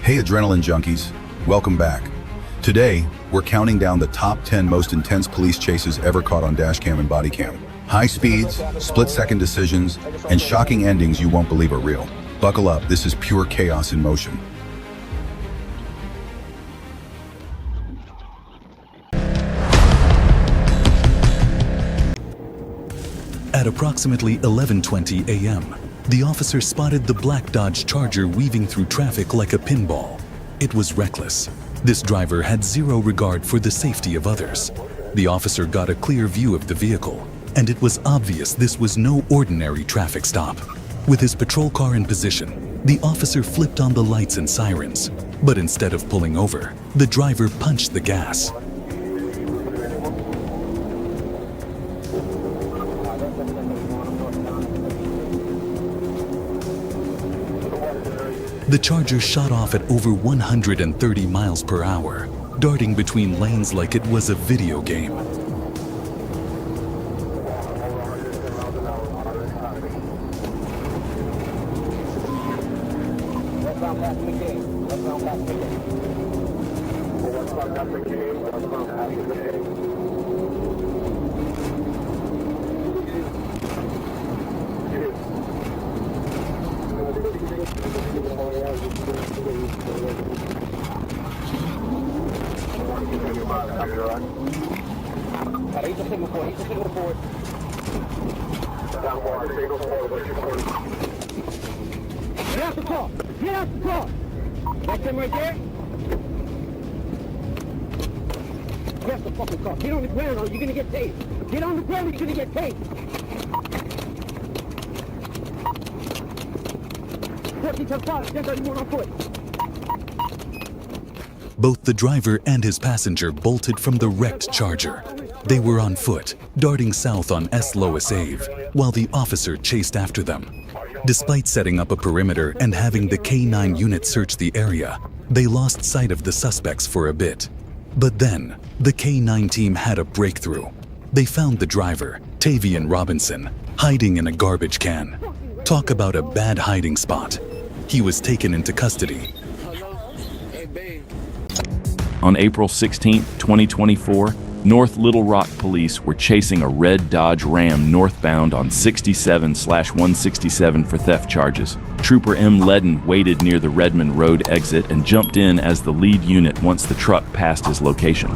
Hey adrenaline junkies, welcome back. Today, we're counting down the top 10 most intense police chases ever caught on Dashcam and Bodycam. High speeds, split-second decisions, and shocking endings you won't believe are real. Buckle up, this is pure chaos in motion. At approximately 11:20 a.m., the officer spotted the black Dodge Charger weaving through traffic like a pinball. It was reckless. This driver had zero regard for the safety of others. The officer got a clear view of the vehicle, and it was obvious this was no ordinary traffic stop. With his patrol car in position, the officer flipped on the lights and sirens, but instead of pulling over, the driver punched the gas. The Charger shot off at over 130 miles per hour, darting between lanes like it was a video game. Get out the car! Get out the car! That's him right there? Get out the fucking car. Get on the ground or you're gonna get tased. Get on the ground or you're gonna get tased. 14-5, 1031 on foot. Both the driver and his passenger bolted from the wrecked Charger. They were on foot, darting south on S. Lois Ave, while the officer chased after them. Despite setting up a perimeter and having the K-9 unit search the area, they lost sight of the suspects for a bit. But then, the K-9 team had a breakthrough. They found the driver, Tavian Robinson, hiding in a garbage can. Talk about a bad hiding spot. He was taken into custody. On April 16, 2024, North Little Rock police were chasing a red Dodge Ram northbound on 67/167 for theft charges. Trooper M. Ledden waited near the Redmond Road exit and jumped in as the lead unit once the truck passed his location.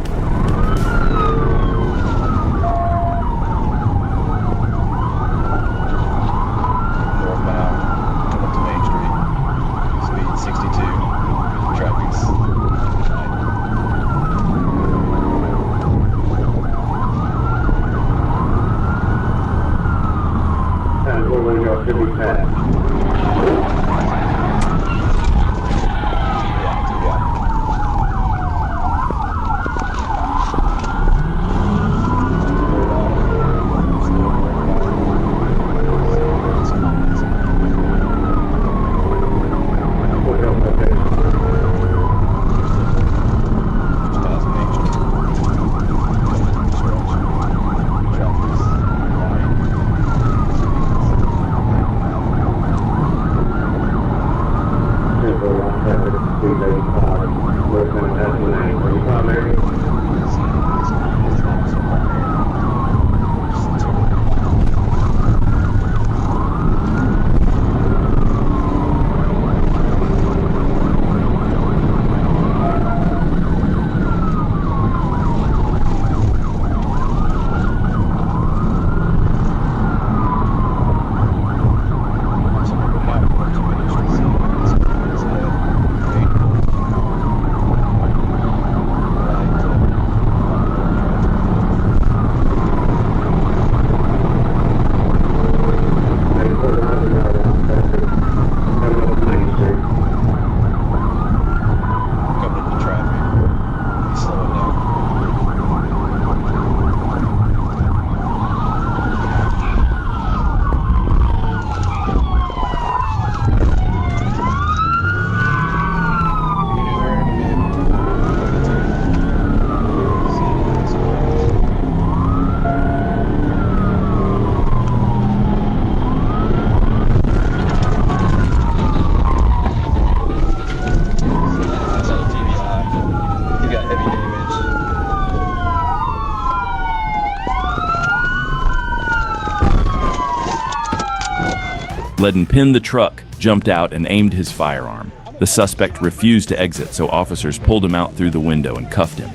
Ledden pinned the truck, jumped out, and aimed his firearm. The suspect refused to exit, so officers pulled him out through the window and cuffed him.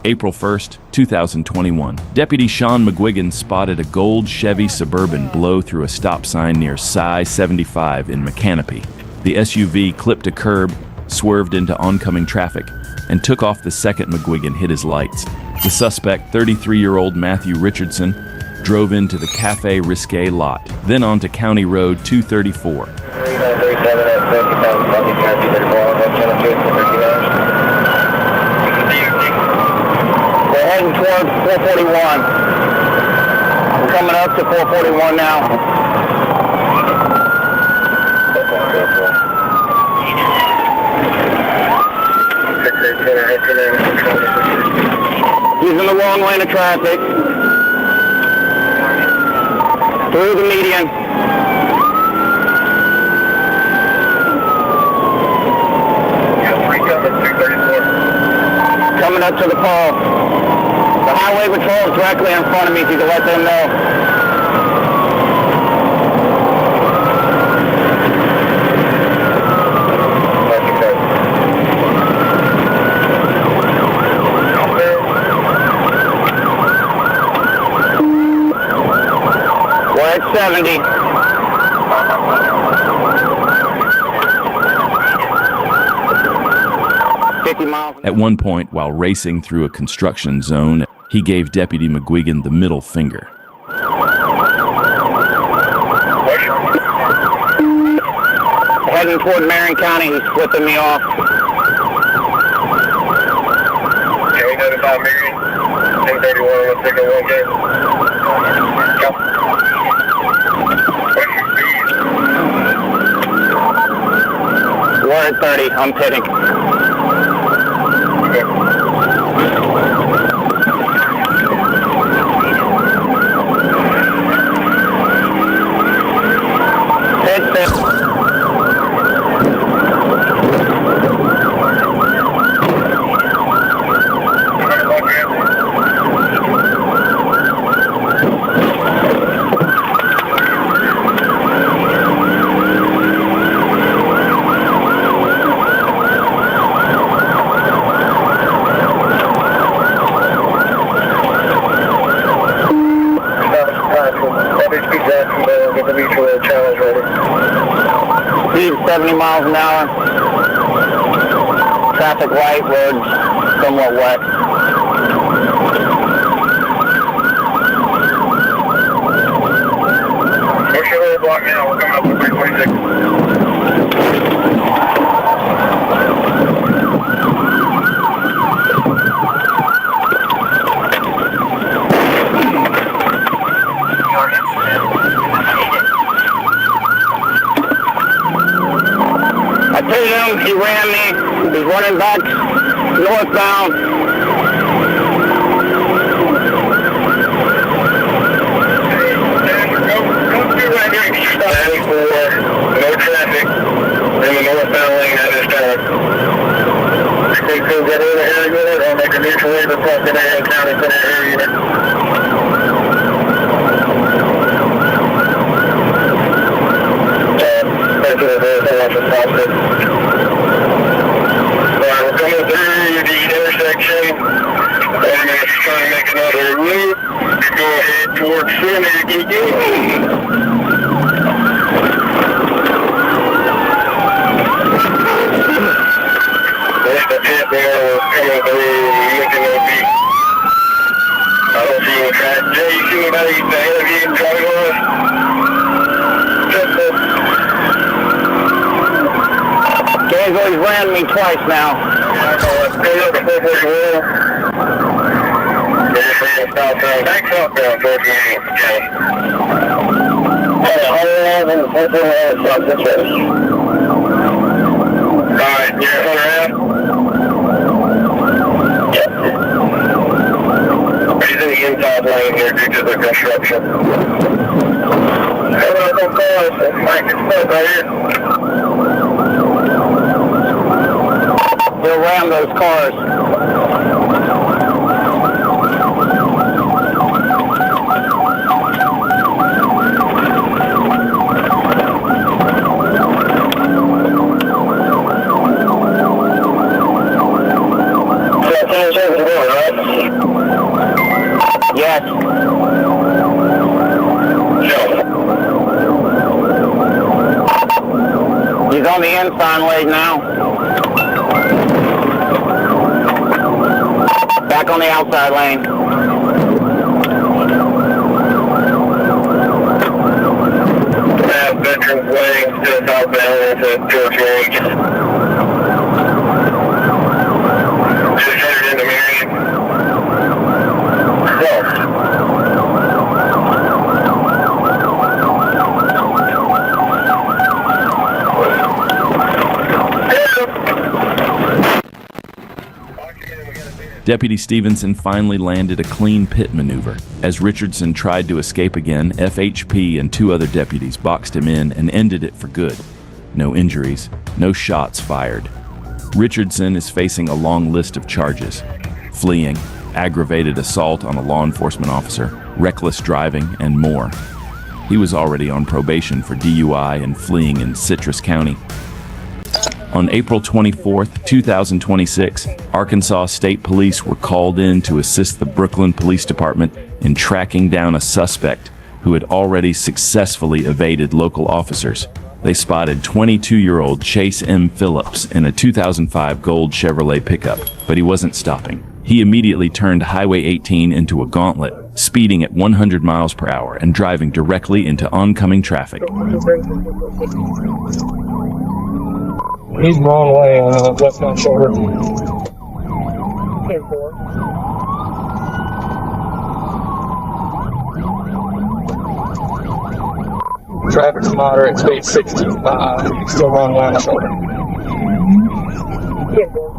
April 1st, 2021. Deputy Sean McGuigan spotted a gold Chevy Suburban blow through a stop sign near Sci-75 in Mechanipe. The SUV clipped a curb, swerved into oncoming traffic, and took off the second McGuigan hit his lights. The suspect, 33-year-old Matthew Richardson, drove into the Cafe Risque lot, then onto County Road 234. We're heading towards 441. We're coming up to 441 now. Using the wrong lane of traffic. Through the median. Coming up to the pole. The highway patrol is directly in front of me, if you can let them know. We're at 70. At one point, while racing through a construction zone, he gave Deputy McGuigan the middle finger. Heading toward Marion County, he's flipping me off. Can we notify Marion? 1031, let's take a one game. We're at 30, I'm pitting. Speed 70 miles an hour. Traffic light, roads somewhat wet. We're sure block now. We're coming up to 326. I hit him, he ran me, he's running back northbound. No traffic in the northbound lane at this time. They could get in the area or make a mutual aid request in the county for that area. We're coming through the intersection. I'm going to try to make another loop to go ahead towards Center again. There's the pit there. We're coming through looking at the... I don't see any traffic. Jay, you see anybody ahead of you driving on us? He's ran me twice now. Stay up at 441. Back southbound towards the end. Alright, you're around? Yep. He's in the inside lane here due to the construction. Hello, no cars. Mike, it's stuck right here. We'll ram those cars. on the inside leg now. Back on the outside lane. Veterans Way, still southbound into George Road. Just headed into Marion. Deputy Stevenson finally landed a clean pit maneuver. As Richardson tried to escape again, FHP and 2 other deputies boxed him in and ended it for good. No injuries, no shots fired. Richardson is facing a long list of charges: fleeing, aggravated assault on a law enforcement officer, reckless driving, and more. He was already on probation for DUI and fleeing in Citrus County. On April 24, 2026, Arkansas State Police were called in to assist the Brooklyn Police Department in tracking down a suspect who had already successfully evaded local officers. They spotted 22-year-old Chase M. Phillips in a 2005 gold Chevrolet pickup, but he wasn't stopping. He immediately turned Highway 18 into a gauntlet, speeding at 100 miles per hour and driving directly into oncoming traffic. He's wrong way on the left front shoulder. 10-4. Traffic's moderate, speed 65. Still wrong line of shoulder. 10-4.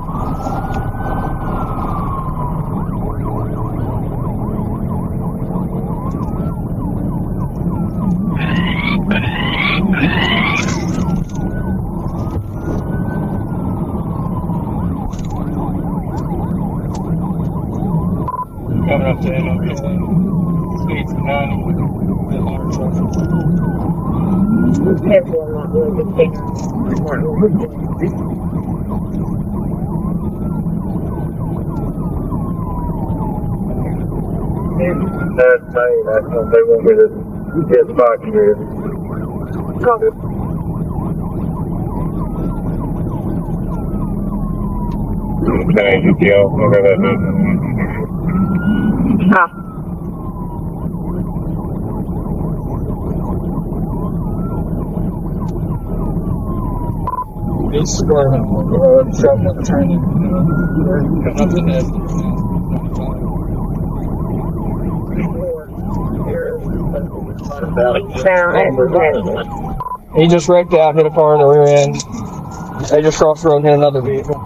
Coming up to him, speed's 90, bit longer shoulder. 10-4, not really good thing. That's nice. That's what they want me to get back here. Copy. Thank you, Gil. Okay, that's it. Ah. He's swerving on the road, traveling, turning. Coming up the net. He just wrecked out, hit a car in the rear end. They just crossed the road and hit another vehicle.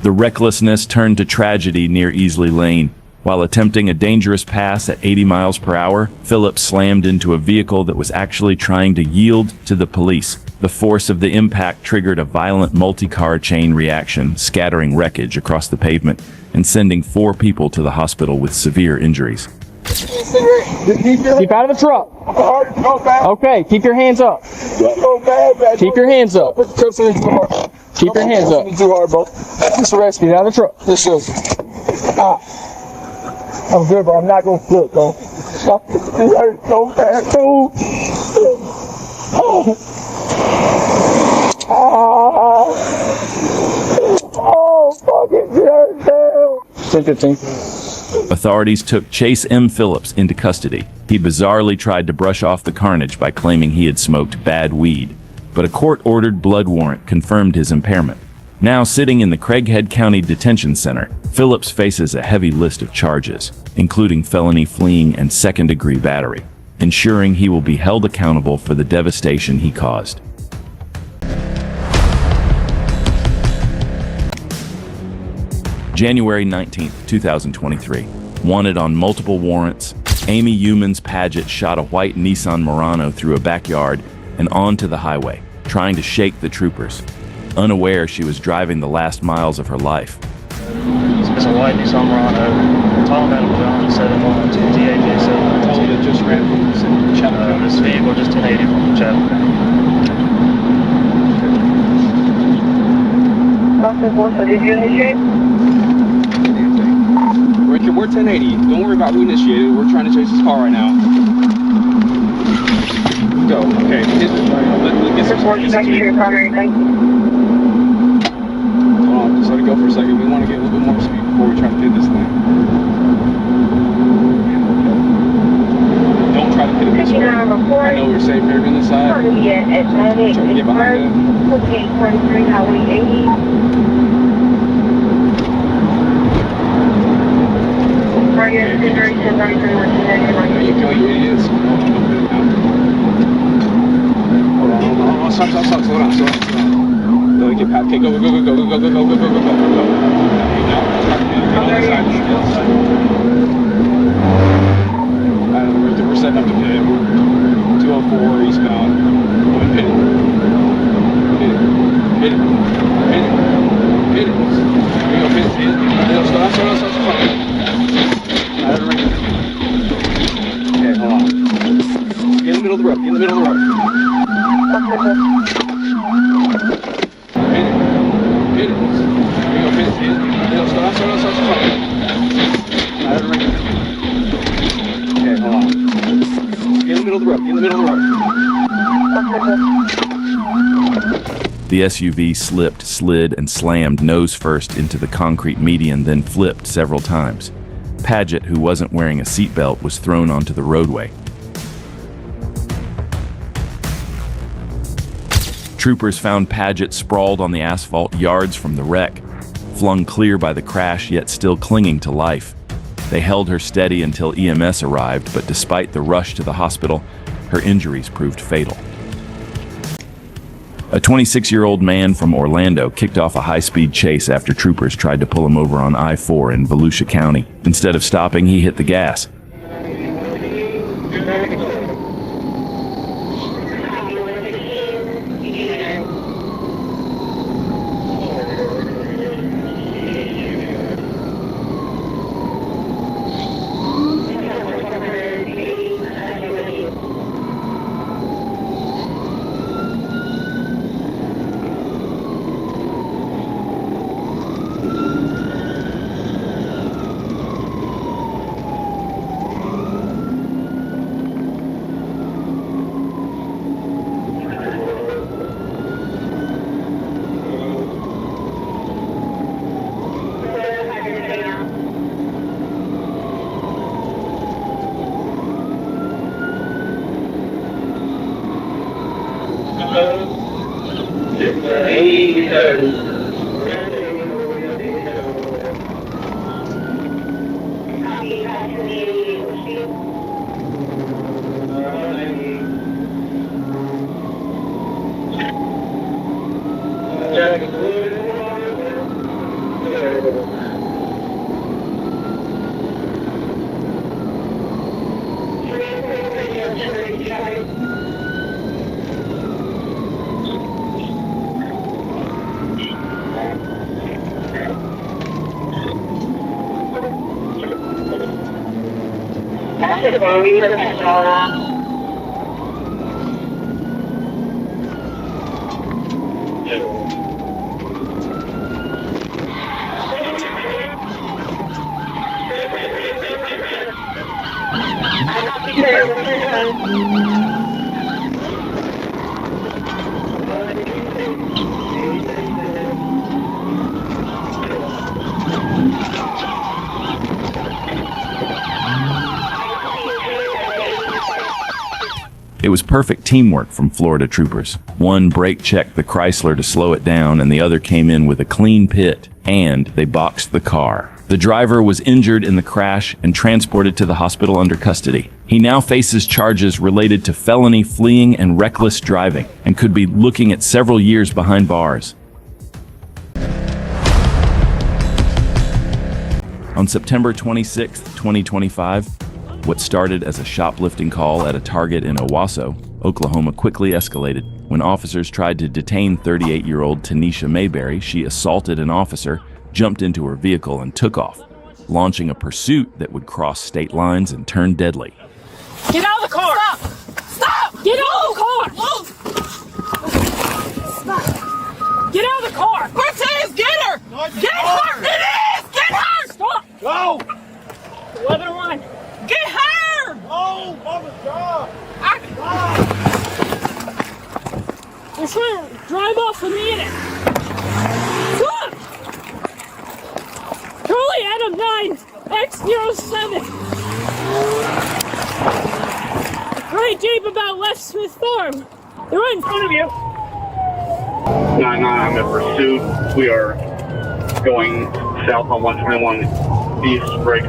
The recklessness turned to tragedy near Easley Lane. While attempting a dangerous pass at 80 miles per hour, Phillips slammed into a vehicle that was actually trying to yield to the police. The force of the impact triggered a violent multi-car chain reaction, scattering wreckage across the pavement and sending 4 people to the hospital with severe injuries. Keep out of the truck. Okay, keep your hands up. Keep your hands up. Keep your hands up. Too hard, bro. Just arrest me out of the truck. This is. I'm good, bro. I'm not gonna flip, bro. Stop. It hurts so bad, too. Oh, fuck it. It hurts down. 10-15. Authorities took Chase M. Phillips into custody. He bizarrely tried to brush off the carnage by claiming he had smoked bad weed, but a court-ordered blood warrant confirmed his impairment. Now sitting in the Craighead County Detention Center, Phillips faces a heavy list of charges, including felony fleeing and second-degree battery, ensuring he will be held accountable for the devastation he caused. January 19, 2023. Wanted on multiple warrants, Amy Humans Paget shot a white Nissan Murano through a backyard and onto the highway, trying to shake the troopers. Unaware she was driving the last miles of her life. It's a white Nissan Murano. Tall metal John 712 TAJ 712. Just ran from this vehicle just 1080 from Chattanooga. Did you initiate? Richard, we're 1080. Don't worry about who initiated. We're trying to chase this car right now. go. Okay, get some Report back to your primary thing. Hold on, just let it go for a second. We want to get a little bit more speed before we try to pin this thing. Don't try to pin it this way. I know we're safe here on this side. Try to get behind it. 1443 Highway 80. Target 1033 with the There you go, you idiots. Hold on. Stop. Slow down. Go, get past. Okay, go. There you go. We're setting up the pit. 204 eastbound. Hit it. Here you go, hit it. Stop. Okay, hold on. Get in the middle of the road. Hit it. Here you go, hit it. Stop. Okay, hold on. Get in the middle of the road. The SUV slipped, slid, and slammed nose first into the concrete median, then flipped several times. Paget, who wasn't wearing a seatbelt, was thrown onto the roadway. Troopers found Paget sprawled on the asphalt yards from the wreck, flung clear by the crash yet still clinging to life. They held her steady until EMS arrived, but despite the rush to the hospital, her injuries proved fatal. A 26-year-old man from Orlando kicked off a high-speed chase after troopers tried to pull him over on I-4 in Volusia County. Instead of stopping, he hit the gas. It was perfect teamwork from Florida troopers. One brake checked the Chrysler to slow it down, and the other came in with a clean pit, and they boxed the car. The driver was injured in the crash and transported to the hospital under custody. He now faces charges related to felony fleeing and reckless driving, and could be looking at several years behind bars. On September 26, 2025, what started as a shoplifting call at a Target in Owasso, Oklahoma, quickly escalated. When officers tried to detain 38-year-old Tanisha Mayberry, she assaulted an officer, jumped into her vehicle, and took off, launching a pursuit that would cross state lines and turn deadly. Get out of the car! Stop! Get out of the car! Stop! Get out of the car! What it is, get her! Get her! It is! Get her! Stop! Go! 11-1. Get her! Oh, Mama God! I... swear, drive off with me in it. Look! Charlie Adam 9, X07. Right Jeep about West Smith Farm. They're right in front of you. 9-9, I'm in pursuit. We are going south on 121 East break.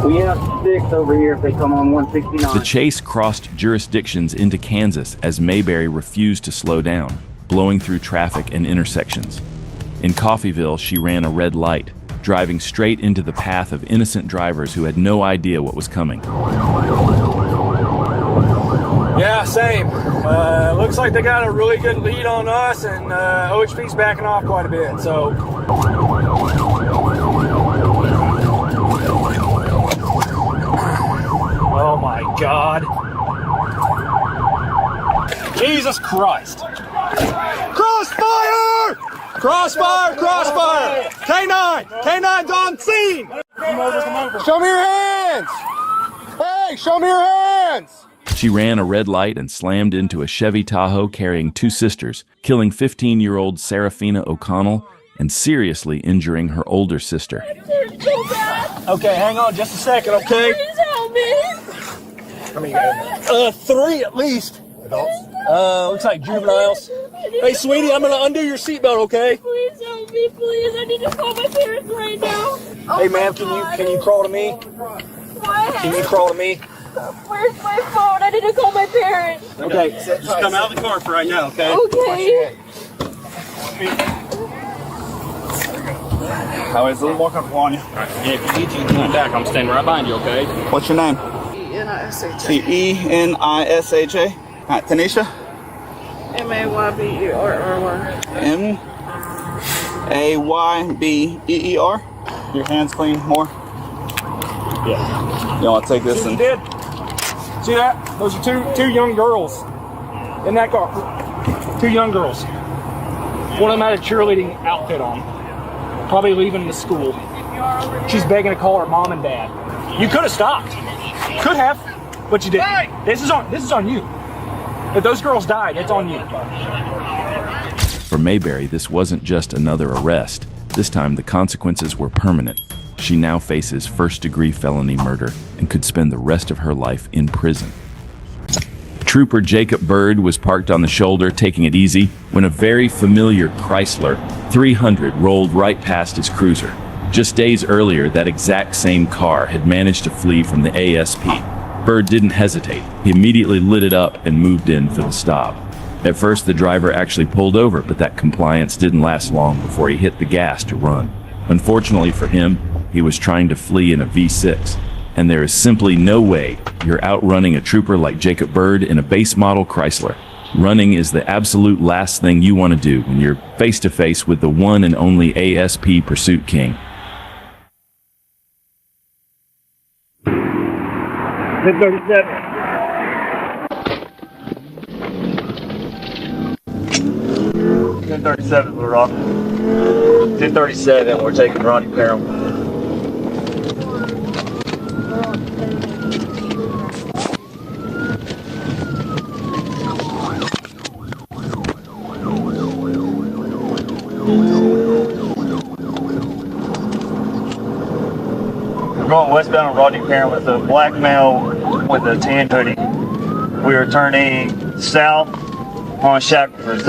We have 6 over here if they come on 169. The chase crossed jurisdictions into Kansas as Mayberry refused to slow down, blowing through traffic and intersections. In Coffeyville, she ran a red light, driving straight into the path of innocent drivers who had no idea what was coming. Yeah, same. Looks like they got a really good lead on us, and OHP's backing off quite a bit, so. Oh my God. Jesus Christ. Crossfire! Crossfire! Crossfire! K9! K9's on scene! Come over. Show me your hands! Hey, show me your hands! She ran a red light and slammed into a Chevy Tahoe carrying 2 sisters, killing 15-year-old Serafina O'Connell and seriously injuring her older sister. So bad. Okay, hang on just a second, okay? Please help me. How many guys? 3 at least. Adults? Looks like juveniles. Hey, sweetie, I'm gonna undo your seatbelt, okay? Please help me, please. I need to call my parents right now. Hey, ma'am, can you crawl to me? What? Can you crawl to me? Where's my phone? I need to call my parents. Okay, just come out of the car for right now, okay? Okay. How is a little more comfortable on you? Yeah, if you need to, come back. I'm standing right behind you, okay? What's your name? E-N-I-S-H-A. T-E-N-I-S-H-A. All right, Tanisha? M-A-Y-B-E-R-R-Y. M-A-Y-B-E-E-R. Your hands clean more? Yeah. You want to take this See and... what you did? See that? Those are two young girls in that car. 2 young girls. One of them had a cheerleading outfit on. Probably leaving the school. She's begging to call her mom and dad. You could have stopped. Could have, but you didn't. This is on you. If those girls died, it's on you. For Mayberry, this wasn't just another arrest. This time, the consequences were permanent. She now faces first-degree felony murder and could spend the rest of her life in prison. Trooper Jacob Bird was parked on the shoulder, taking it easy, when a very familiar Chrysler 300 rolled right past his cruiser. Just days earlier, that exact same car had managed to flee from the ASP. Bird didn't hesitate. He immediately lit it up and moved in for the stop. At first, the driver actually pulled over, but that compliance didn't last long before he hit the gas to run. Unfortunately for him, he was trying to flee in a V6, and there is simply no way you're outrunning a trooper like Jacob Bird in a base model Chrysler. Running is the absolute last thing you want to do when you're face-to-face with the one and only ASP Pursuit King. $1037, Little Rock. 1037, we're taking Ronnie Perham. We're going westbound on Rodney Perham with a black male with a tan hoodie. We are turning south on Shackelford.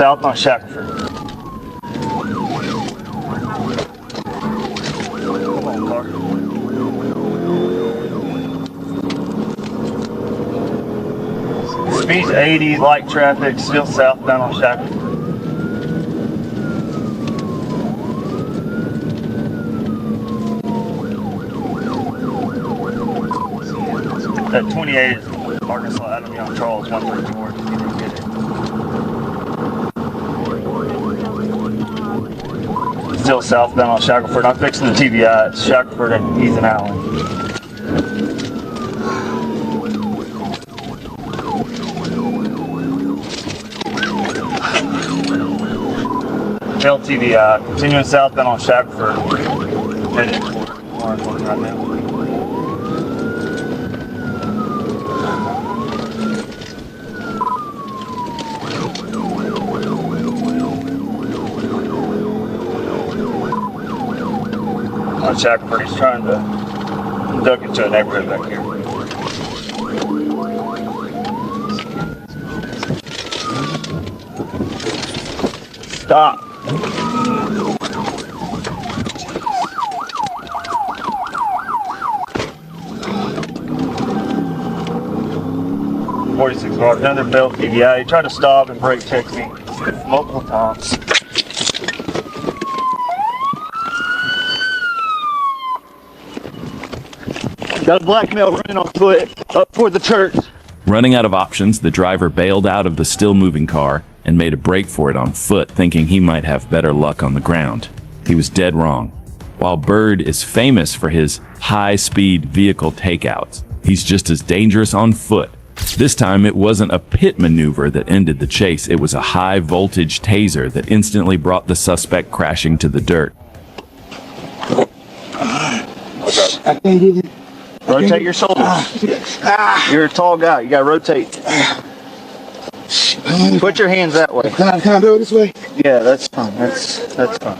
Speed's 80, light traffic, still southbound on Shackelford. That 28 is Arkansas, Adam Young Charles, 134. You didn't get it. Still southbound on Shackelford. I'm fixing the TBI. It's Shackelford and Ethan Allen. LTVI, continuing southbound on Shackelford. Headed toward Lawrence right now. on Shackelford. He's trying to duck into a neighborhood back here. Stop. 46 Mark, another belt thief. Yeah, he tried to stop and brake check me multiple times. Got a black male running on foot up toward the church. Running out of options, the driver bailed out of the still-moving car and made a break for it on foot, thinking he might have better luck on the ground. He was dead wrong. While Bird is famous for his high-speed vehicle takeouts, he's just as dangerous on foot. This time, it wasn't a pit maneuver that ended the chase. It was a high-voltage taser that instantly brought the suspect crashing to the dirt. I can't get it. Rotate your shoulders. You're a tall guy. You gotta rotate. Put your hands that way. Can I do it this way? Yeah, that's fine. That's fine.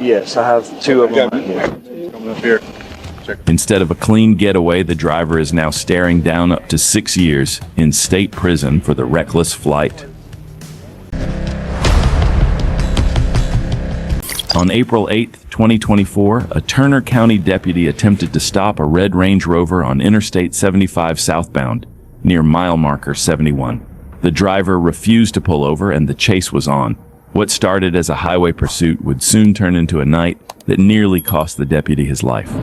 Yes, I have two of them right here. Coming up here. Instead of a clean getaway, the driver is now staring down up to 6 years in state prison for the reckless flight. On April 8, 2024, a Turner County deputy attempted to stop a red Range Rover on Interstate 75 southbound, near mile marker 71. The driver refused to pull over and the chase was on. What started as a highway pursuit would soon turn into a night that nearly cost the deputy his life.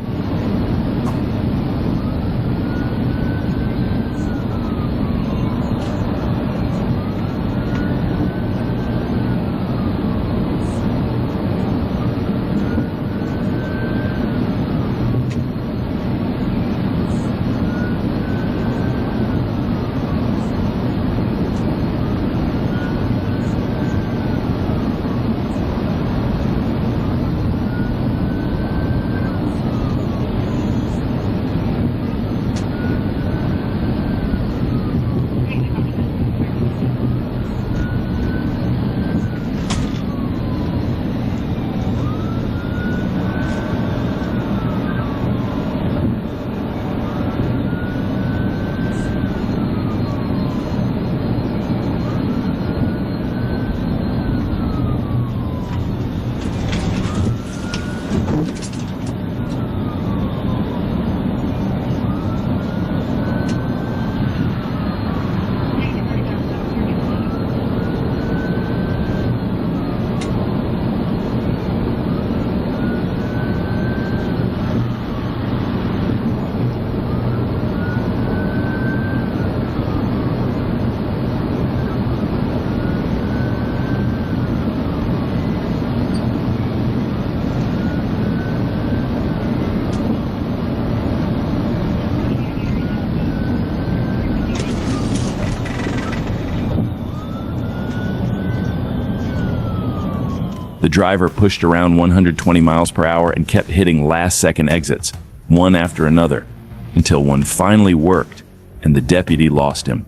The driver pushed around 120 miles per hour and kept hitting last-second exits, one after another, until one finally worked and the deputy lost him.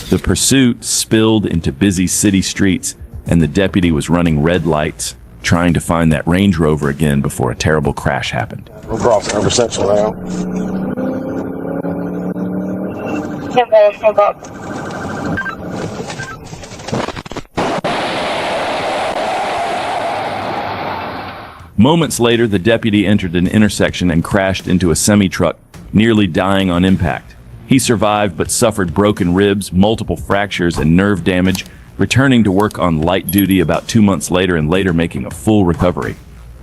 The pursuit spilled into busy city streets, and the deputy was running red lights, trying to find that Range Rover again before a terrible crash happened. We're crossing intersection now. Step up. Moments later, the deputy entered an intersection and crashed into a semi-truck, nearly dying on impact. He survived but suffered broken ribs, multiple fractures, and nerve damage, returning to work on light duty about 2 months later and later making a full recovery.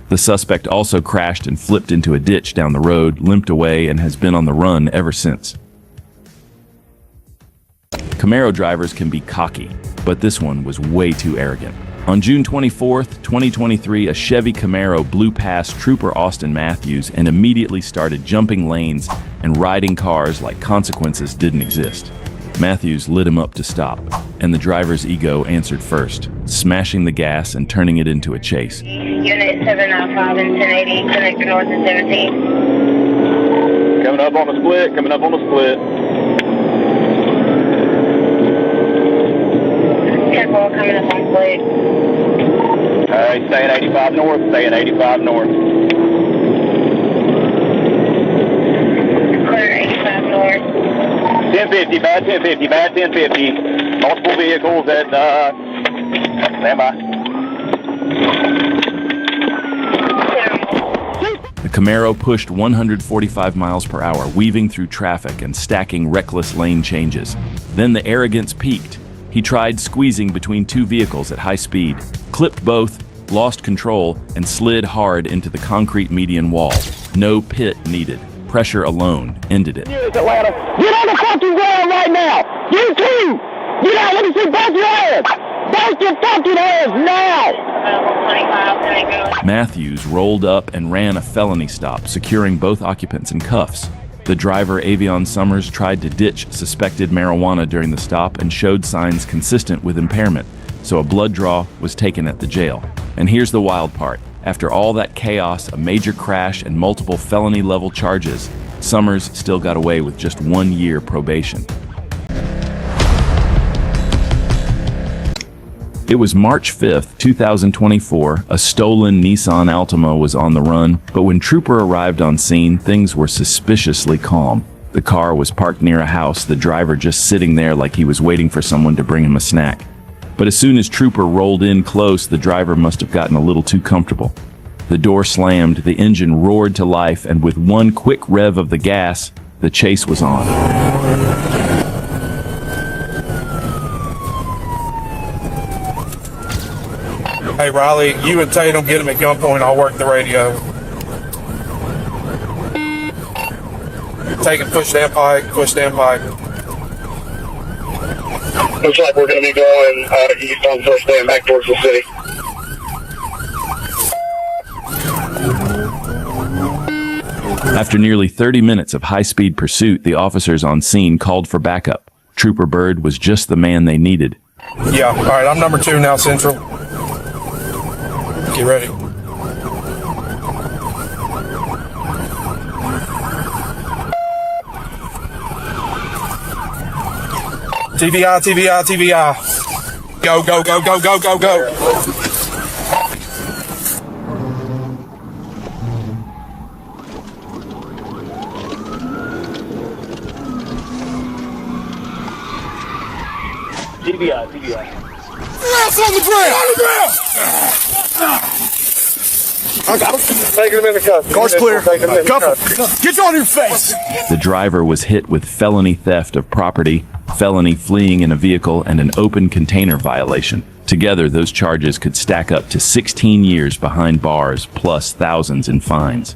The suspect also crashed and flipped into a ditch down the road, limped away, and has been on the run ever since. Camaro drivers can be cocky, but this one was way too arrogant. On June 24th, 2023, a Chevy Camaro blew past Trooper Austin Matthews and immediately started jumping lanes and riding cars like consequences didn't exist. Matthews lit him up to stop, and the driver's ego answered first, smashing the gas and turning it into a chase. Unit 795 and 1080, connector north and 17. Coming up on the split. 10-4 coming up on split. Alright, staying 85 north, 1050, bad 1050, bad 1050. Multiple vehicles at, stand by. The Camaro pushed 145 miles per hour, weaving through traffic and stacking reckless lane changes. Then the arrogance peaked. He tried squeezing between two vehicles at high speed, clipped both, lost control, and slid hard into the concrete median wall. No pit needed. Pressure alone ended it. Atlanta, get on the fucking ground right now! You too! Get out, let me see both your heads! Both your fucking heads now! Matthews rolled up and ran a felony stop, securing both occupants in cuffs. The driver, Avion Summers, tried to ditch suspected marijuana during the stop and showed signs consistent with impairment, so a blood draw was taken at the jail. And here's the wild part. After all that chaos, a major crash, and multiple felony-level charges, Summers still got away with just 1 year probation. It was March 5th, 2024. A stolen Nissan Altima was on the run, but when Trooper arrived on scene, things were suspiciously calm. The car was parked near a house, the driver just sitting there like he was waiting for someone to bring him a snack. But as soon as Trooper rolled in close, the driver must have gotten a little too comfortable. The door slammed, the engine roared to life, and with one quick rev of the gas, the chase was on. Hey Riley, you and Tatum get him at gunpoint, I'll work the radio. Take it, push down pike, push down pike. Looks like we're going to be going east on first day and back towards the city. After nearly 30 minutes of high-speed pursuit, the officers on scene called for backup. Trooper Bird was just the man they needed. Yeah, all right, I'm number 2 now, Central. Get ready. TVI, TVI, TVI. Go, go, go, go, go, go, go. TVI, TVI. Ass on the ground! On the ground! I got him. Taking him in the cuff. Car's clear. Cuff him. Get on your face! The driver was hit with felony theft of property, felony fleeing in a vehicle, and an open container violation. Together, those charges could stack up to 16 years behind bars, plus thousands in fines.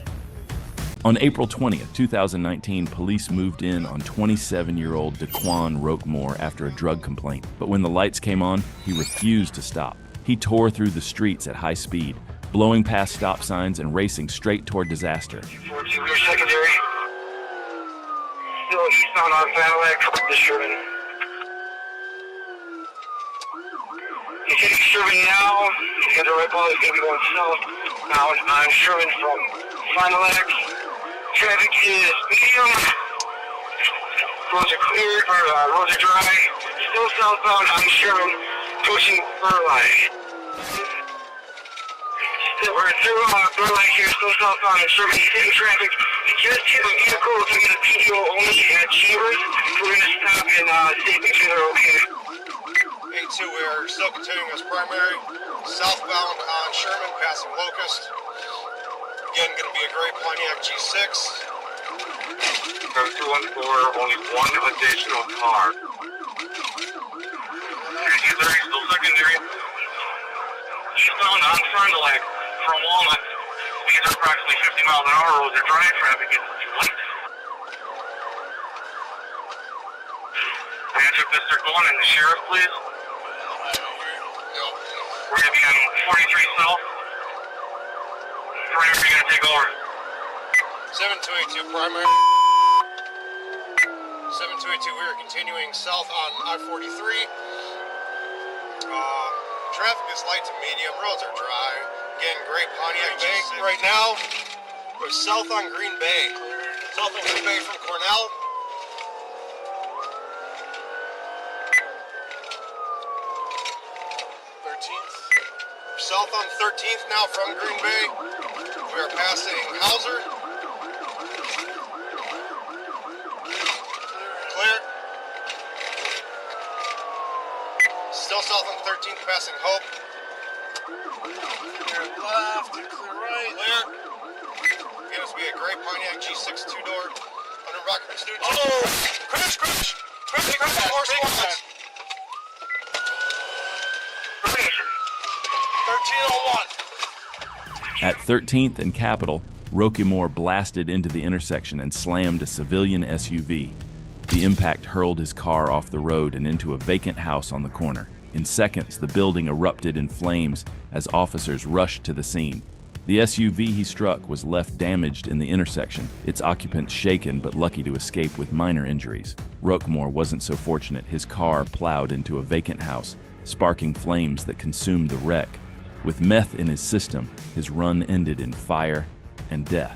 On April 20th, 2019, police moved in on 27-year-old Daquan Roquemore after a drug complaint. But when the lights came on, he refused to stop. He tore through the streets at high speed, blowing past stop signs and racing straight toward disaster. 14, we're secondary. Still eastbound on Cadillac, the Sherman. You take Sherman now, you got the right ball, it's going to be going south. Now on Sherman from Final X. Traffic is medium. Roads are clear, or roads are dry. Still southbound on Sherman, pushing Burleigh. Still, we're through Burleigh here, still southbound on Sherman. He's hitting traffic. He just hit a vehicle to get a PDO only at Chambers. We're going to stop and see if they're okay. 82, we're still continuing as primary. Southbound on Sherman, passing Locust. Again, going to be a gray Pontiac G6. 214, only one additional car. 30, still secondary. Eastbound on Fond du Lac from Walnut. These are approximately 50 miles an hour roads. They're dry traffic. It's too late. Answer Mr. Glenn and the sheriff, please. We're going to be on 43 South. Primary, you're going to take over. 7282 primary. 7282, we are continuing south on I-43. Traffic is light to medium, roads are dry. Again, gray Pontiac Bay. Right now, we're south on Green Bay. South on Green Bay from Cornell. South on 13th now from Green Bay. We are passing Hauser. Clear. 13th passing Hope. Clear left, clear right. Clear. It was be a gray Pontiac G6 two-door. Under rocket pursuit. Oh! Crash! Crash! Horse squad. 1301. At 13th and Capitol, Rocky Moore blasted into the intersection and slammed a civilian SUV. The impact hurled his car off the road and into a vacant house on the corner. In seconds, the building erupted in flames as officers rushed to the scene. The SUV he struck was left damaged in the intersection, its occupants shaken but lucky to escape with minor injuries. Roquemore wasn't so fortunate. His car plowed into a vacant house, sparking flames that consumed the wreck. With meth in his system, his run ended in fire and death.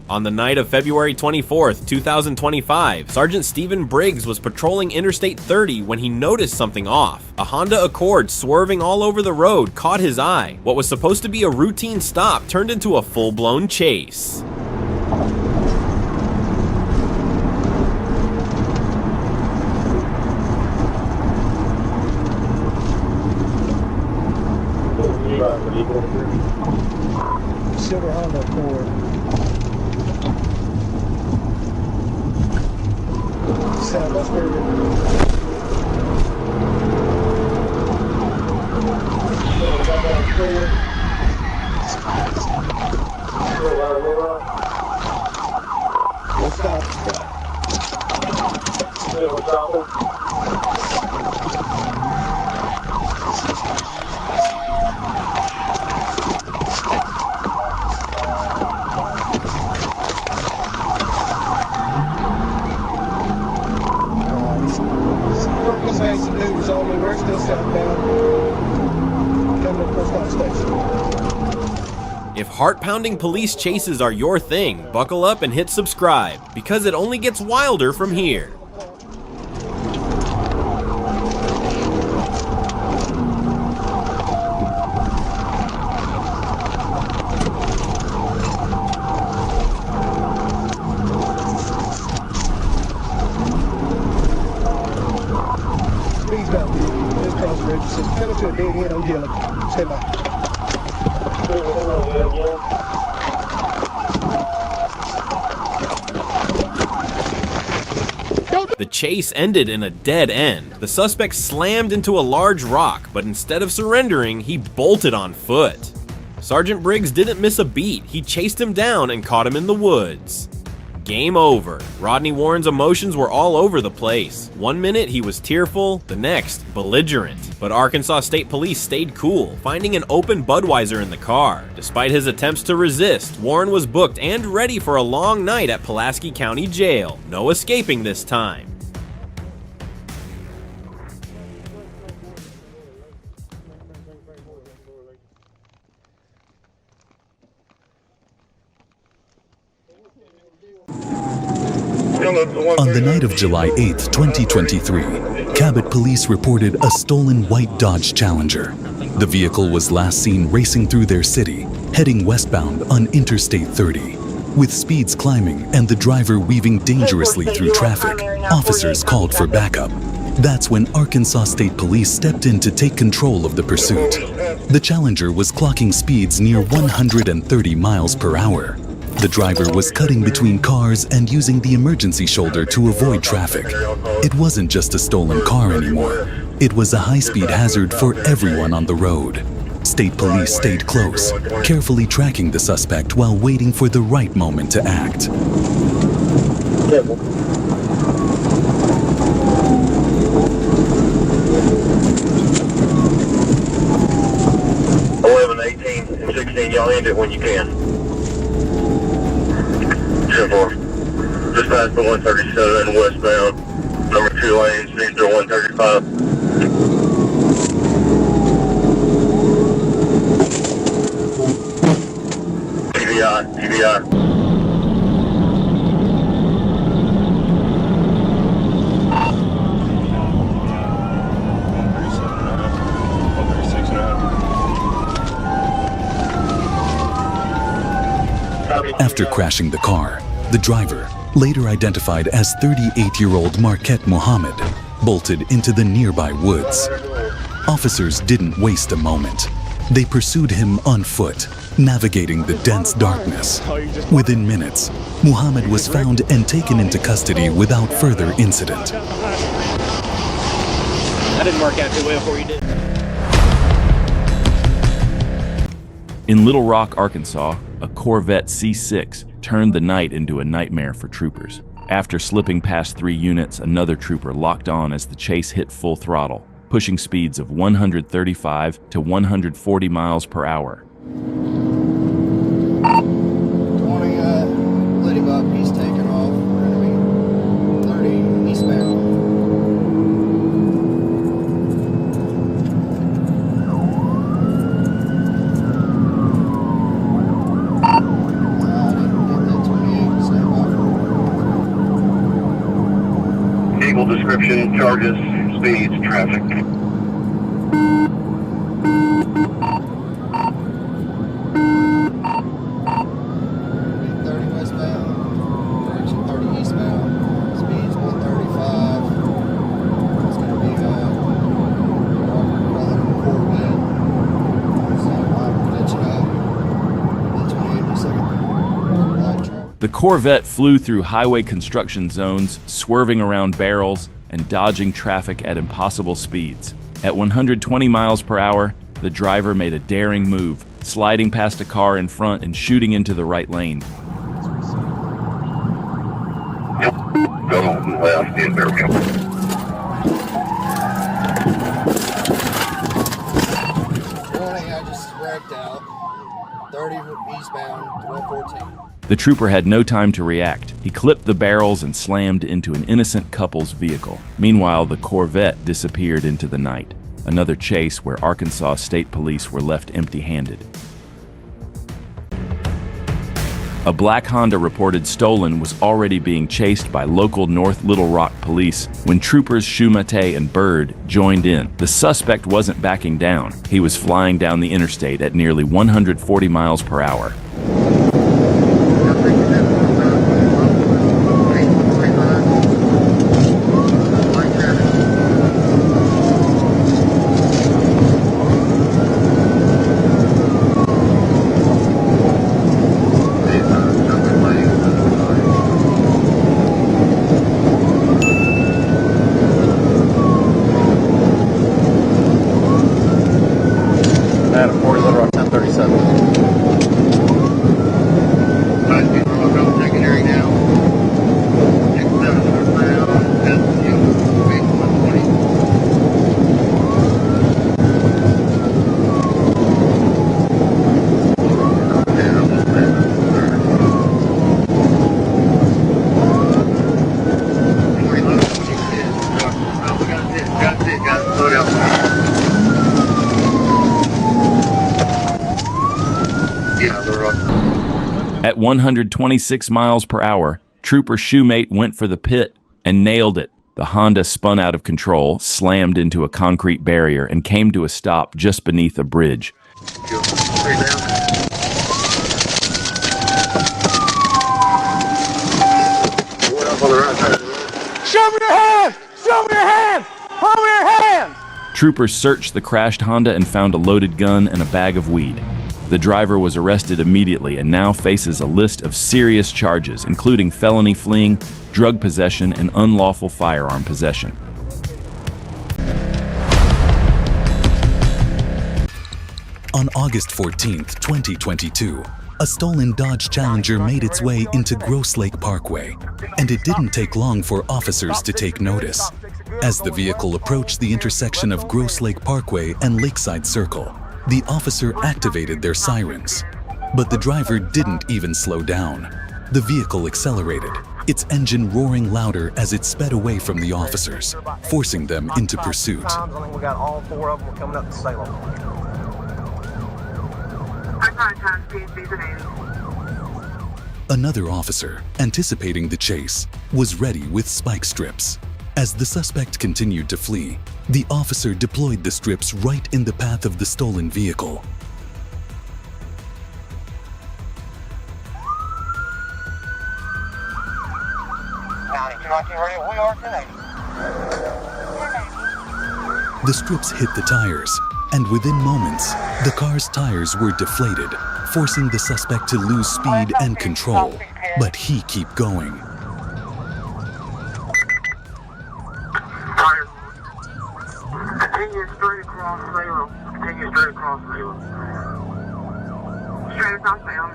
On the night of February 24th, 2025, Sergeant Stephen Briggs was patrolling Interstate 30 when he noticed something off. A Honda Accord swerving all over the road caught his eye. What was supposed to be a routine stop turned into a full-blown chase. Silver Honda Accord. Sound that's very good. If heart-pounding police chases are your thing, buckle up and hit subscribe, because it only gets wilder from here. Please don't. Just cross the bridge. Just come to a dead end on Gillum. Stay by. The chase ended in a dead end. The suspect slammed into a large rock, but instead of surrendering, he bolted on foot. Sergeant Briggs didn't miss a beat. He chased him down and caught him in the woods. Game over. Rodney Warren's emotions were all over the place. One minute he was tearful, the next belligerent. But Arkansas State Police stayed cool, finding an open Budweiser in the car. Despite his attempts to resist, Warren was booked and ready for a long night at Pulaski County Jail. No escaping this time. On the night of July 8, 2023, Cabot police reported a stolen white Dodge Challenger. The vehicle was last seen racing through their city, heading westbound on Interstate 30. With speeds climbing and the driver weaving dangerously through traffic, officers called for backup. That's when Arkansas State Police stepped in to take control of the pursuit. The Challenger was clocking speeds near 130 miles per hour. The driver was cutting between cars and using the emergency shoulder to avoid traffic. It wasn't just a stolen car anymore. It was a high-speed hazard for everyone on the road. State police stayed close, carefully tracking the suspect while waiting for the right moment to act. 11, 18, and 16, y'all end it when you can. 10-4. Just past the 137 westbound, number 2 lanes, seen through 135. TVI. After crashing the car, the driver, later identified as 38-year-old Marquette Muhammad, bolted into the nearby woods. Officers didn't waste a moment. They pursued him on foot, navigating the dense darkness. Within minutes, Muhammad was found and taken into custody without further incident. That didn't work out too well for you, did it? In Little Rock, Arkansas, a Corvette C6 turned the night into a nightmare for troopers. After slipping past 3 units, another trooper locked on as the chase hit full throttle, pushing speeds of 135 to 140 miles per hour. 20 Ladybug, he's taking off. We're going to be 30 eastbound. Vehicle description, charges, speeds, traffic. The Corvette flew through highway construction zones, swerving around barrels and dodging traffic at impossible speeds. At 120 miles per hour, the driver made a daring move, sliding past a car in front and shooting into the right lane. Go left, there we go. I just wrecked out. 30 eastbound, 1214. The trooper had no time to react. He clipped the barrels and slammed into an innocent couple's vehicle. Meanwhile, the Corvette disappeared into the night. Another chase where Arkansas State Police were left empty-handed. A black Honda reported stolen was already being chased by local North Little Rock police when troopers Shumate and Bird joined in. The suspect wasn't backing down. He was flying down the interstate at nearly 140 miles per hour. At 126 miles per hour, Trooper Shoemate went for the pit and nailed it. The Honda spun out of control, slammed into a concrete barrier, and came to a stop just beneath a bridge. Show me your hand! Show me your hand! Show me your hand! Troopers searched the crashed Honda and found a loaded gun and a bag of weed. The driver was arrested immediately and now faces a list of serious charges, including felony fleeing, drug possession, and unlawful firearm possession. On August 14, 2022, a stolen Dodge Challenger made its way into Gross Lake Parkway, and it didn't take long for officers to take notice. As the vehicle approached the intersection of Gross Lake Parkway and Lakeside Circle, the officer activated their sirens. But the driver didn't even slow down. The vehicle accelerated, its engine roaring louder as it sped away from the officers, forcing them into pursuit. I think we got all 4 of them coming up to Salem. Another officer, anticipating the chase, was ready with spike strips. As the suspect continued to flee, the officer deployed the strips right in the path of the stolen vehicle. 9219 radio, we are 1080. The strips hit the tires, and within moments, the car's tires were deflated, forcing the suspect to lose speed and control. But he kept going. Continue straight across Salem. Continue straight across Salem. Straight across Salem.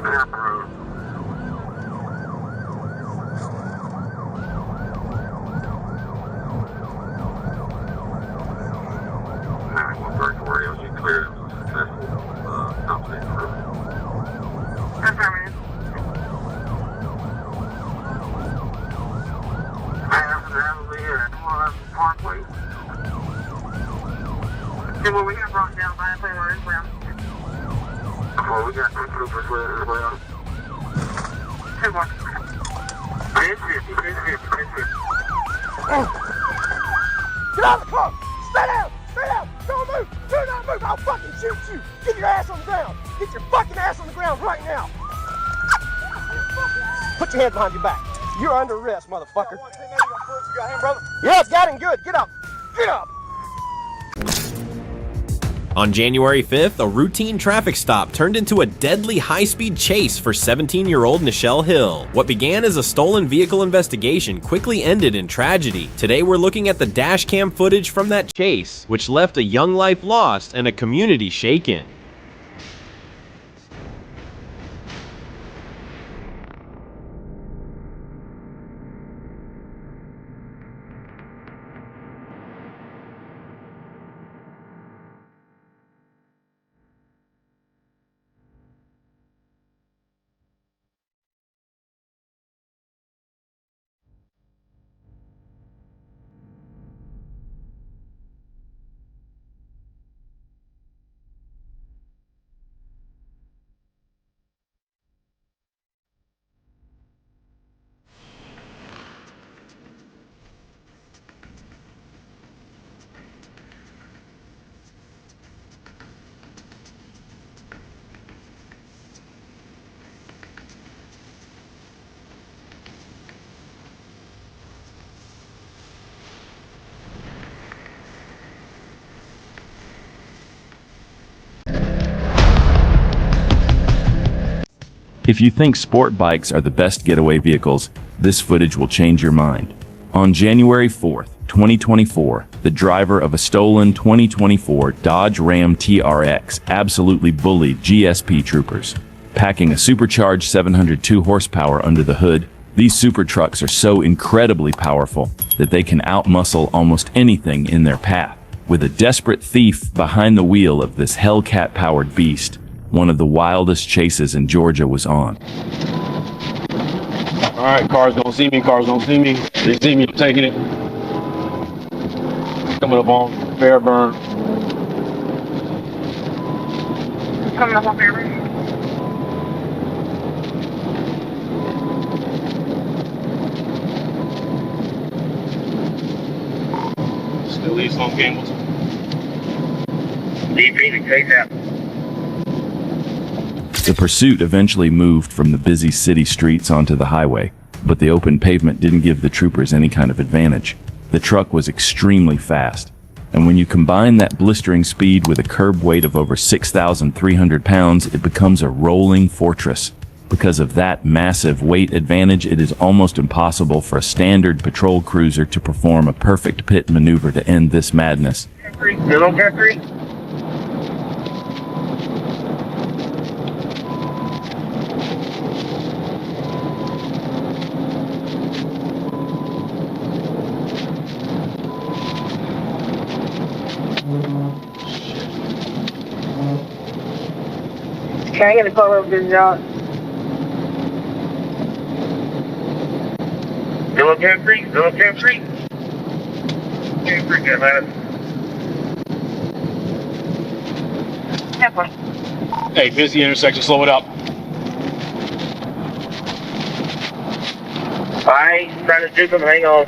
Tap road. You cleared it was successful. Stop saying the road. Affirmative. Parkway. See what we have brought down by the way as well. Oh, we got some troopers with us as well. 2-1. 1050, 1050, 1050. Get out of the car! Stay down! Stay down! Don't move! Do not move! I'll fucking shoot you! Get your ass on the ground! Get your fucking ass on the ground right now! Put your hands behind your back. You're under arrest, motherfucker. You got him, brother? Yes, got him good. Get up. Get up. On January 5th, a routine traffic stop turned into a deadly high-speed chase for 17-year-old Nichelle Hill. What began as a stolen vehicle investigation quickly ended in tragedy. Today we're looking at the dashcam footage from that chase, which left a young life lost and a community shaken. If you think sport bikes are the best getaway vehicles, this footage will change your mind. On January 4th, 2024, the driver of a stolen 2024 Dodge Ram TRX absolutely bullied GSP troopers. Packing a supercharged 702 horsepower under the hood, these super trucks are so incredibly powerful that they can outmuscle almost anything in their path. With a desperate thief behind the wheel of this Hellcat-powered beast, one of the wildest chases in Georgia was on. All right, cars don't see me, cars don't see me. They see me, I'm taking it. Coming up on Fairburn. Coming up on Fairburn. Still East on Gambleton. DP to take that. The pursuit eventually moved from the busy city streets onto the highway, but the open pavement didn't give the troopers any kind of advantage. The truck was extremely fast, and when you combine that blistering speed with a curb weight of over 6,300 pounds, it becomes a rolling fortress. Because of that massive weight advantage, it is almost impossible for a standard patrol cruiser to perform a perfect pit maneuver to end this madness. Still on Cat 3? Can I get a call over this job? Still on Cat 3? Still on Cat 3? Cat 3, Cat man. Hey, busy intersection, slow it up. Alright, trying to do something, hang on.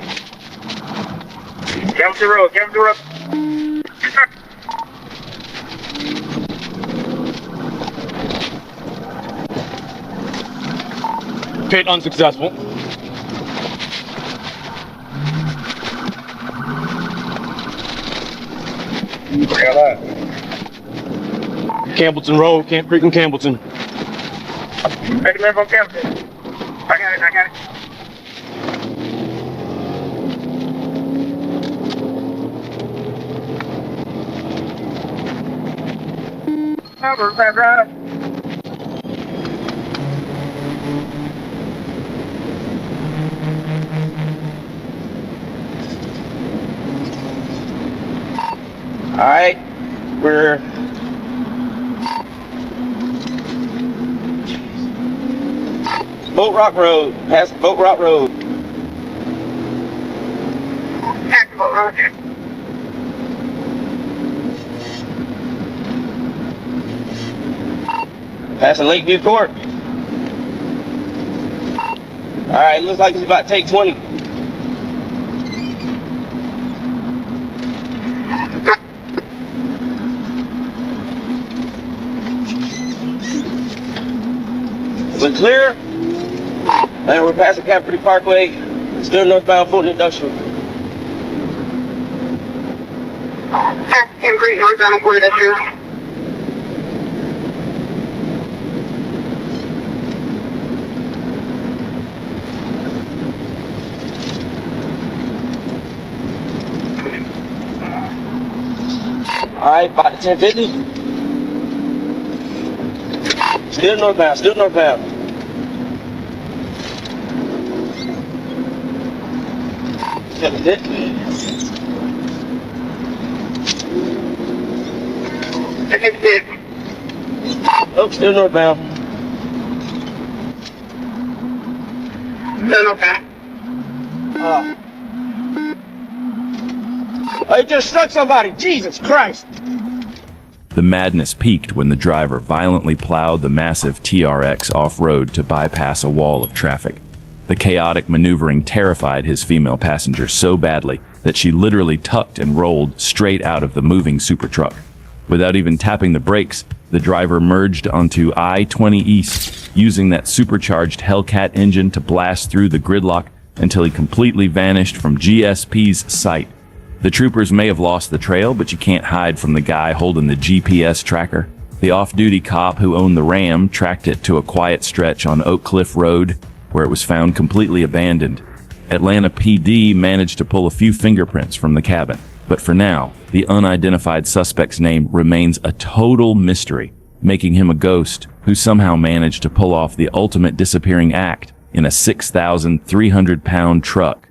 Come to the road, come to the road. Pit unsuccessful. Campbellton Road, Camp Creek and Campbellton. Ready to live on Campbellton. I got it. Number, drive. Alright, we're Boat Rock Road, past Boat Rock Road. Past Boat Rock. Passing Lakeview Court. Alright, looks like he's about to take 20. We're clear. And we're passing Capri Parkway. Still northbound Fulton Industrial. Capri, northbound Fulton Industrial. Alright, about to 1050. Still northbound, still northbound. That's it. Oh, still northbound. Still northbound. I just struck somebody, Jesus Christ! The madness peaked when the driver violently plowed the massive TRX off-road to bypass a wall of traffic. The chaotic maneuvering terrified his female passenger so badly that she literally tucked and rolled straight out of the moving super truck. Without even tapping the brakes, the driver merged onto I-20 East, using that supercharged Hellcat engine to blast through the gridlock until he completely vanished from GSP's sight. The troopers may have lost the trail, but you can't hide from the guy holding the GPS tracker. The off-duty cop who owned the Ram tracked it to a quiet stretch on Oak Cliff Road, where it was found completely abandoned. Atlanta PD managed to pull a few fingerprints from the cabin, but for now, the unidentified suspect's name remains a total mystery, making him a ghost who somehow managed to pull off the ultimate disappearing act in a 6,300-pound truck.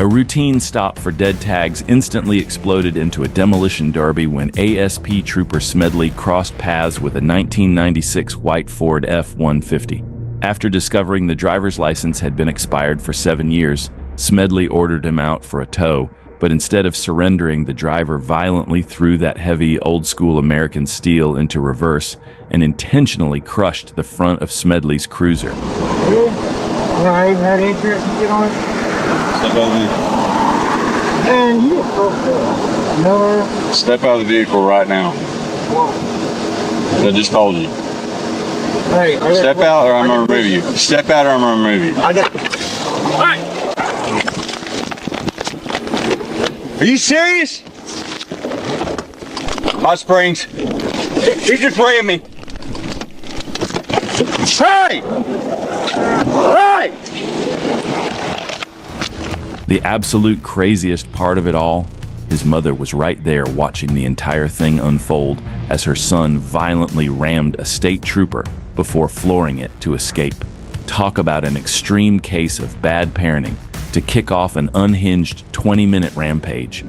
A routine stop for dead tags instantly exploded into a demolition derby when ASP Trooper Smedley crossed paths with a 1996 white Ford F-150. After discovering the driver's license had been expired for 7 years, Smedley ordered him out for a tow, but instead of surrendering, the driver violently threw that heavy, old-school American steel into reverse and intentionally crushed the front of Smedley's cruiser. Alright, ready to get on it? And you another. Step out of the vehicle right now. I just told you. Hey, step out or I'm gonna remove you. Step out or I'm gonna remove you. I got. Alright. Are you serious? Hot Springs. He just ran me. Hey! Hey! The absolute craziest part of it all, his mother was right there watching the entire thing unfold as her son violently rammed a state trooper before flooring it to escape. Talk about an extreme case of bad parenting to kick off an unhinged 20-minute rampage.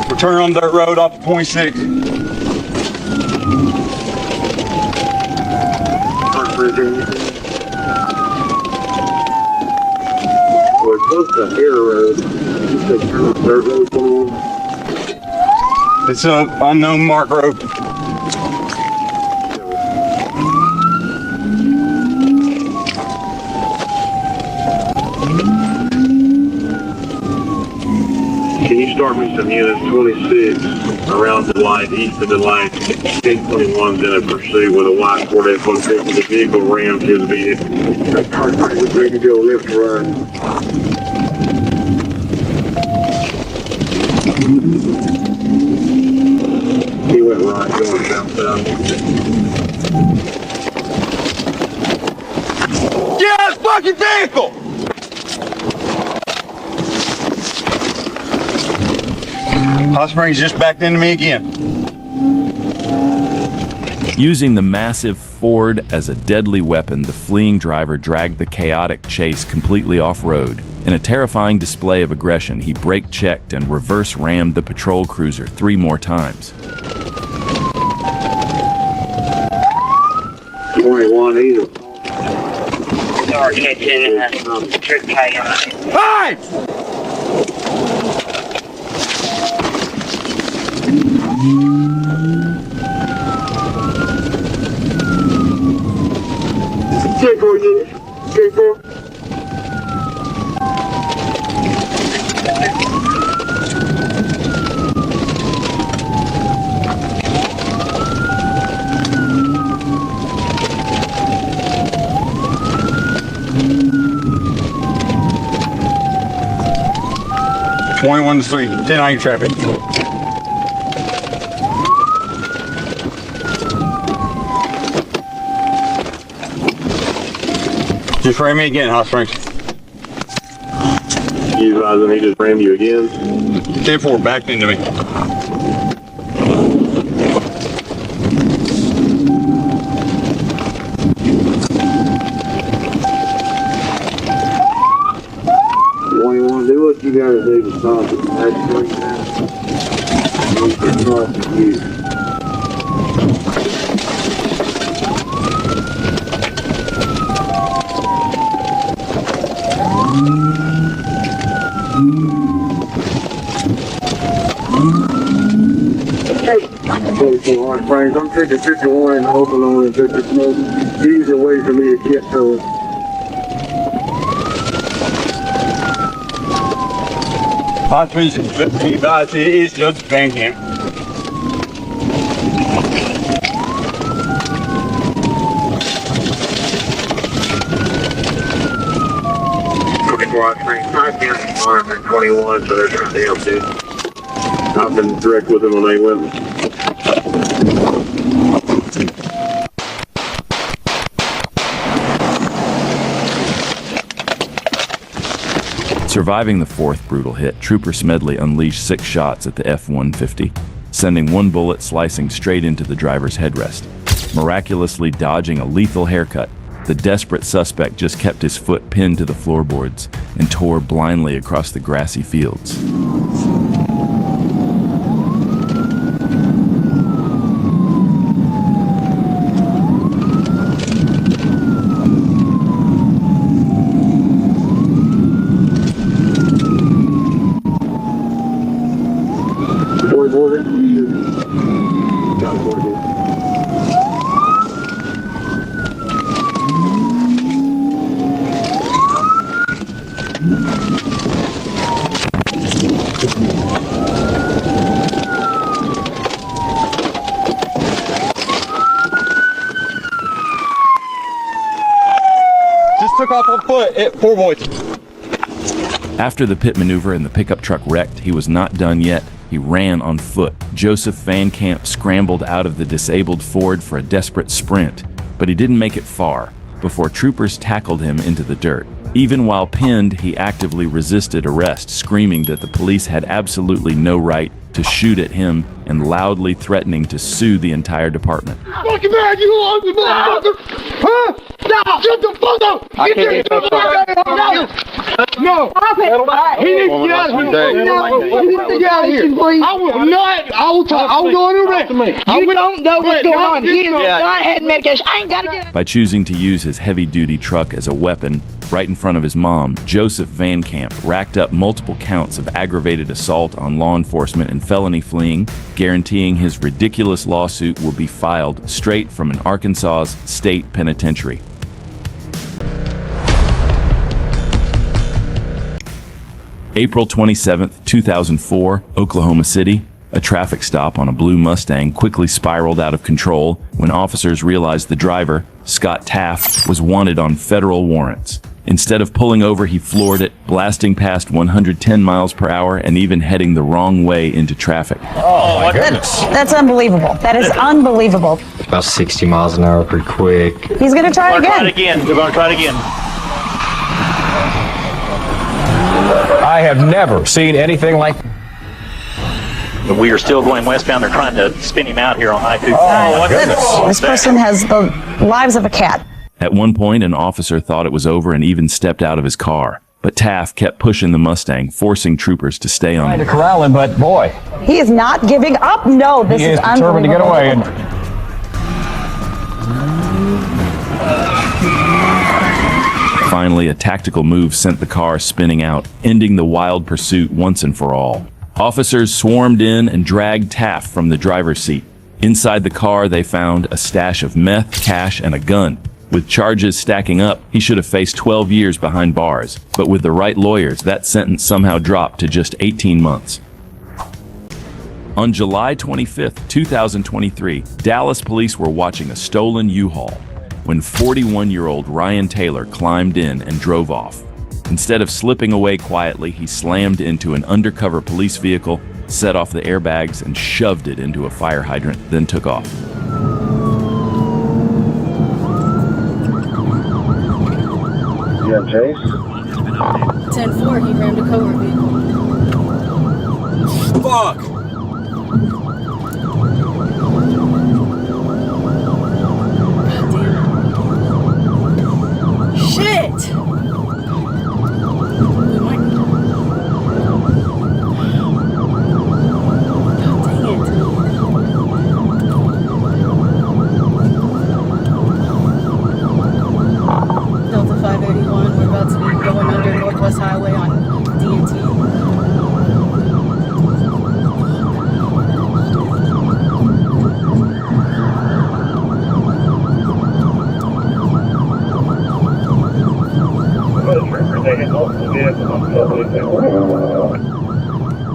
We're turning on dirt road off of 26. We're close to Air Road. Dirt road. It's an unknown mark road. start me some units 26 around the light, east of the light. 1021's in a pursuit with a white Corvette 150. The vehicle rammed his vehicle. We're ready to go left to right. He went right, going south. Get out of the fucking vehicle! Hot Springs just backed into me again. Using the massive Ford as a deadly weapon, the fleeing driver dragged the chaotic chase completely off-road. In a terrifying display of aggression, he brake-checked and reverse-rammed the patrol cruiser 3 more times. 21 either. Door kitchen, trick tire. Hey! Check for you. Check for. .1 3, 10 on your traffic. Just ram me again, Hot Springs. You advising he just rammed you again? 10-4 backed into me. What you want to do? What you gotta do to stop it? That's straight down. Don't cross you. Frank, I'm taking 51 and hoping on it. There's no easy way for me to get to it. Hot Springs, it's just Dashcam. Hot Springs, 21, so they're trying to help too. I've been direct with them when they went. Surviving the 4th brutal hit, Trooper Smedley unleashed 6 shots at the F-150, sending 1 bullet slicing straight into the driver's headrest. Miraculously dodging a lethal haircut, the desperate suspect just kept his foot pinned to the floorboards and tore blindly across the grassy fields. Just took off on foot at 4 boys. After the pit maneuver and the pickup truck wrecked, he was not done yet. He ran on foot. Joseph Van Camp scrambled out of the disabled Ford for a desperate sprint, but he didn't make it far before troopers tackled him into the dirt. Even while pinned, he actively resisted arrest, screaming that the police had absolutely no right to shoot at him and loudly threatening to sue the entire department. Fucking man, you ugly motherfucker! Huh? No! Shut the fuck up! I can't get the fuck out! No! He needs to get out of here! No! He needs to get out of here! I will not! I will go and arrest me! You don't know what's going on. He is not had medication. I ain't gotta get. By choosing to use his heavy-duty truck as a weapon right in front of his mom, Joseph Van Camp racked up multiple counts of aggravated assault on law enforcement and felony fleeing, guaranteeing his ridiculous lawsuit will be filed straight from an Arkansas state penitentiary. April 27, 2004, Oklahoma City. A traffic stop on a blue Mustang quickly spiraled out of control when officers realized the driver, Scott Taft, was wanted on federal warrants. Instead of pulling over, he floored it, blasting past 110 miles per hour and even heading the wrong way into traffic. Oh my goodness. That's unbelievable. That is unbelievable. About 60 miles an hour, pretty quick. He's going to try again. Try it again. We're going to try it again. I have never seen anything like. We are still going westbound. They're trying to spin him out here on I-2. Oh my goodness. This person has the lives of a cat. At one point, an officer thought it was over and even stepped out of his car. But Taft kept pushing the Mustang, forcing troopers to stay on Trying to him. corral him, but boy, He is not giving up. No, this he is is determined to get away. unbelievable. Finally, a tactical move sent the car spinning out, ending the wild pursuit once and for all. Officers swarmed in and dragged Taft from the driver's seat. Inside the car, they found a stash of meth, cash, and a gun. With charges stacking up, he should have faced 12 years behind bars. But with the right lawyers, that sentence somehow dropped to just 18 months. On July 25, 2023, Dallas police were watching a stolen U-Haul when 41-year-old Ryan Taylor climbed in and drove off. Instead of slipping away quietly, he slammed into an undercover police vehicle, set off the airbags, and shoved it into a fire hydrant, then took off. You on chase? 10-4, he rammed a cover vehicle. Fuck! Shit! Delta 581, we're about to be going under Northwest Highway on DNT.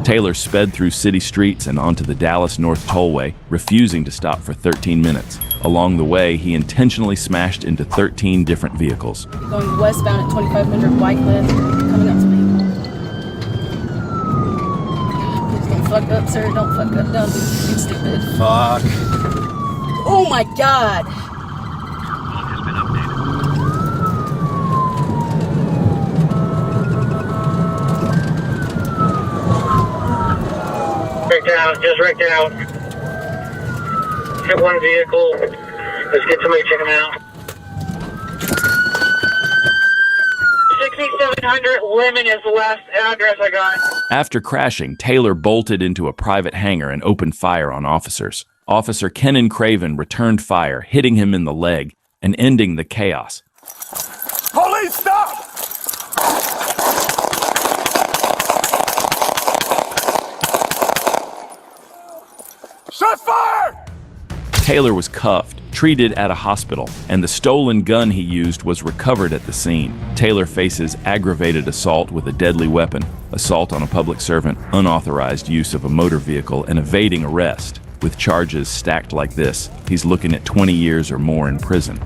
Taylor sped through city streets and onto the Dallas North Tollway, refusing to stop for 13 minutes. Along the way, he intentionally smashed into 13 different vehicles. Going westbound at 2500 Wycliffe, coming up to me. Please don't fuck up, sir. Don't fuck up. Don't be stupid. Fuck. Oh my god! Wrecked out, just wrecked out. Hit one vehicle. Let's get somebody to check him out. 6700 Lemon is the last address I got. After crashing, Taylor bolted into a private hangar and opened fire on officers. Officer Kenan Craven returned fire, hitting him in the leg and ending the chaos. Police, stop! Shot fire! Taylor was cuffed, treated at a hospital, and the stolen gun he used was recovered at the scene. Taylor faces aggravated assault with a deadly weapon, assault on a public servant, unauthorized use of a motor vehicle, and evading arrest. With charges stacked like this, he's looking at 20 years or more in prison.